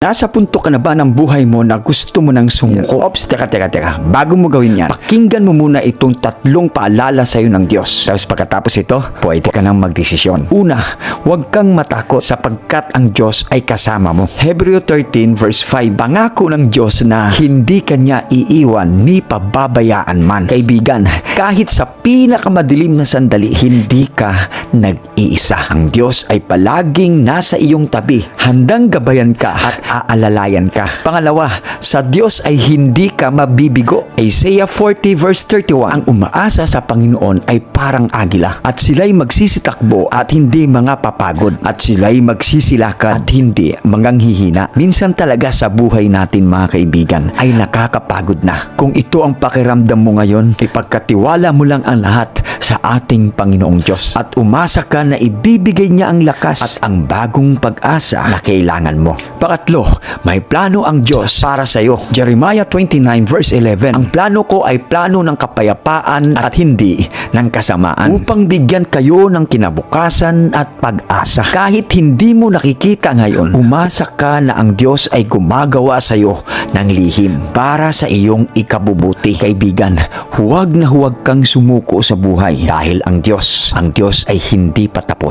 Nasa punto ka na ba ng buhay mo na gusto mo nang sumuko? Ops, teka. Bago mo gawin yan, pakinggan mo muna itong 3 paalala sa'yo ng Diyos. Tapos pagkatapos ito, pwede ka nang magdesisyon. Una, huwag kang matakot sapagkat ang Diyos ay kasama mo. Hebreo 13 verse 5, pangako ng Diyos na hindi kanya iiwan ni pababayaan man. Kaibigan, kahit sa pinakamadilim na sandali, hindi ka nag-iisa. Ang Diyos ay palaging nasa iyong tabi, handang gabayan ka at aalalayan ka. Pangalawa, sa Diyos ay hindi ka mabibigo. Isaiah 40 verse 31, ang umaasa sa Panginoon ay parang agila at sila'y magsisitakbo at hindi mga papagod at sila'y magsisilakad at hindi manganghihina. Minsan talaga sa buhay natin mga kaibigan ay nakakapagod na. Kung ito ang pakiramdam mo ngayon, ipagkatiwala mo lang ang lahat sa ating Panginoong Diyos at umasa ka na ibibigay niya ang lakas at ang bagong pag-asa na kailangan mo. Pangatlo, may plano ang Diyos para sa iyo. Jeremiah 29 verse 11, ang plano ko ay plano ng kapayapaan at hindi ng kasamaan upang bigyan kayo ng kinabukasan at pag-asa. Kahit hindi mo nakikita ngayon, umasa ka na ang Diyos ay gumagawa sa iyo ng lihim para sa iyong ikabubuti. Kaibigan, huwag na huwag kang sumuko sa buhay dahil ang Diyos ay hindi patapos.